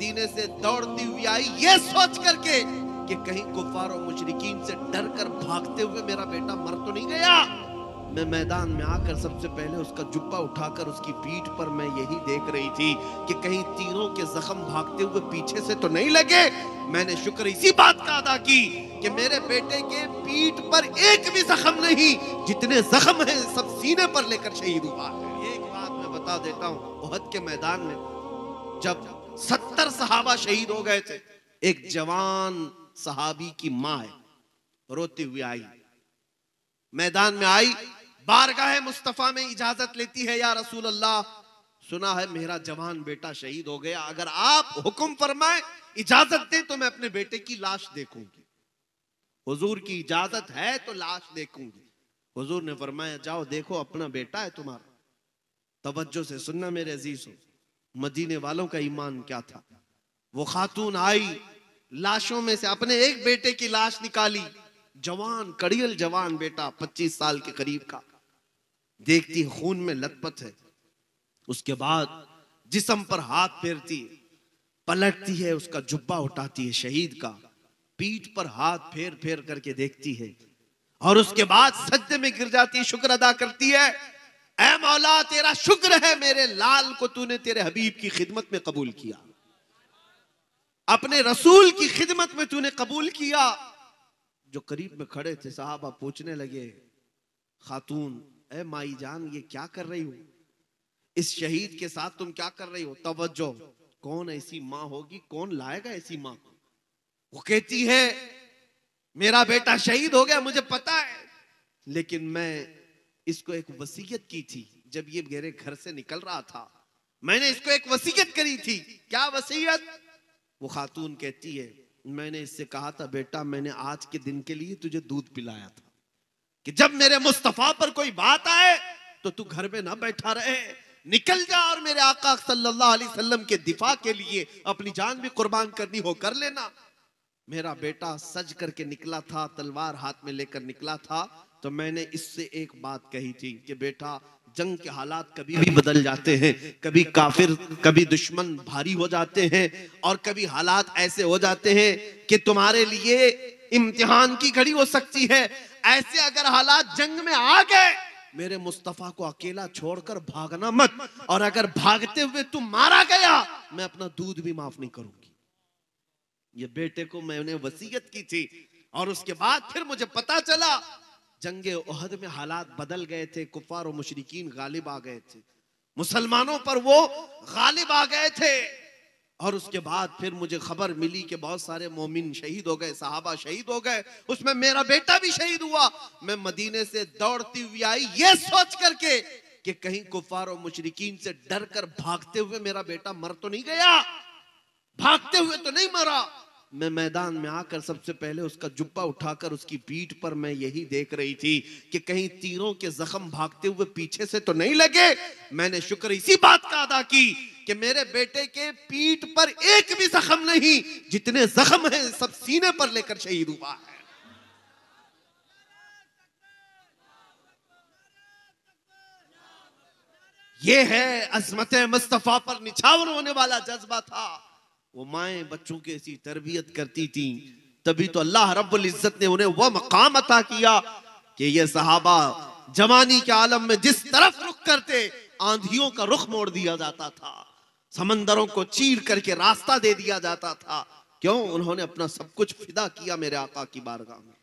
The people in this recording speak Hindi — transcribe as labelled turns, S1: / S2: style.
S1: मदीने से दौड़ती हुई आई ये सोच करके कि कहीं कुफार और मुशरिकीन से डर कर भागते हुए मेरा बेटा मर तो नहीं गया। मैं मैदान में आकर सबसे पहले उसका जुब्बा उठाकर उसकी पीठ पर मैं यही देख रही थी कि कहीं तीरों के जख्म भागते हुए पीछे से तो नहीं लगे। मैंने शुक्र इसी बात का अदा की कि मेरे बेटे के पीठ पर एक भी जख्म नहीं, जितने जख्म हैं सब सीने पर लेकर शहीद हुआ है। एक बात मैं बता देता हूँ, उहद के मैदान में जब 70 सहाबा शहीद हो गए थे, एक जवान सहाबी की माँ है रोती हुई आई, मैदान में आई, बारगाह मुस्तफा में इजाजत लेती है, या रसूल अल्लाह सुना है मेरा जवान बेटा शहीद हो गया, अगर आप हुक्म फरमाए इजाजत दें तो मैं अपने बेटे की लाश देखूंगी। हुजूर की इजाजत है तो लाश देखूंगी। हुजूर ने फरमाया जाओ देखो अपना बेटा है तुम्हारा। तवज्जो से सुनना मेरे अजीज हो, मदीने वालों का ईमान क्या था। वो खातून आई, लाशों में से अपने एक बेटे की लाश निकाली, जवान कड़ियल जवान बेटा 25 साल के करीब का, देखती खून में लथपथ है। उसके बाद जिस्म पर हाथ फेरती है, पलटती है, उसका जुब्बा उठाती है शहीद का, पीठ पर हाथ फेर फेर करके देखती है और उसके बाद सजदे में गिर जाती है, शुक्र अदा करती है, ऐ मौला तेरा शुक्र है मेरे लाल को तूने तेरे हबीब की खिदमत में कबूल किया, अपने रसूल की खिदमत में तूने कबूल किया। जो करीब में खड़े थे साहबा पूछने लगे, खातून ए माई जान ये क्या कर रही हो, इस शहीद के साथ तुम क्या कर रही हो। तवज्जो, कौन ऐसी माँ होगी, कौन लाएगा ऐसी माँ को। वो कहती है मेरा बेटा शहीद हो गया मुझे पता है, लेकिन मैं इसको एक वसीयत की थी जब ये मेरे घर से निकल रहा था, मैंने इसको एक वसीयत करी थी। क्या वसीयत। वो खातून कहती है मैंने इससे कहा था बेटा मैंने आज के दिन के लिए तुझे दूध पिलाया था कि जब मेरे मुस्तफा पर कोई बात आए तो तू घर में ना बैठा रहे, निकल जा और मेरे आका सल्लल्लाहु अलैहि वसल्लम के दिफा के लिए अपनी जान भी कुर्बान करनी हो कर लेना। मेरा बेटा सज करके निकला था, तलवार हाथ में लेकर निकला था, तो मैंने इससे एक बात कही थी कि बेटा जंग के हालात कभी भी बदल जाते हैं, कभी काफिर कभी दुश्मन भारी हो जाते हैं और कभी हालात ऐसे हो जाते हैं कि तुम्हारे लिए इम्तिहान की घड़ी हो सकती है। ऐसे अगर हालात जंग में आ गए मेरे मुस्तफा को अकेला छोड़कर भागना मत, और अगर भागते हुए तुम मारा गया मैं अपना दूध भी माफ नहीं करूंगी। ये बेटे को मैंने वसीयत की थी और उसके बाद फिर मुझे पता चला जंगे उहद में हालात बदल गए थे, कुफार और मुशरिकीन गालिब आ गए थे, मुसलमानों पर वो गालिब आ गए थे। और उसके बाद फिर मुझे खबर मिली कि बहुत सारे मोमिन शहीद हो गए, सहाबा शहीद हो गए, उसमें मेरा बेटा भी शहीद हुआ। मैं मदीने से दौड़ती हुई आई ये सोच करके कि कहीं कुफार और मुशरिकीन से डर कर भागते हुए मेरा बेटा मर तो नहीं गया, भागते हुए तो नहीं मरा। मैं मैदान में आकर सबसे पहले उसका जुब्बा उठाकर उसकी पीठ पर मैं यही देख रही थी कि कहीं तीरों के जख्म भागते हुए पीछे से तो नहीं लगे। मैंने शुक्र इसी बात का अदा की कि मेरे बेटे के पीठ पर एक भी जख्म नहीं, जितने जख्म हैं सब सीने पर लेकर शहीद हुआ है। ये है अजमत मुस्तफा पर निछावर होने वाला जज्बा था। वो माएं बच्चों की ऐसी तरबियत करती थी, तभी तो अल्लाह रब्बुल इज्जत ने उन्हें वह मकाम अता किया कि ये सहाबा जवानी के आलम में जिस तरफ रुख करते आंधियों का रुख मोड़ दिया जाता था, समंदरों को चीर करके रास्ता दे दिया जाता था। क्यों? उन्होंने अपना सब कुछ फिदा किया मेरे आका की बारगाह में।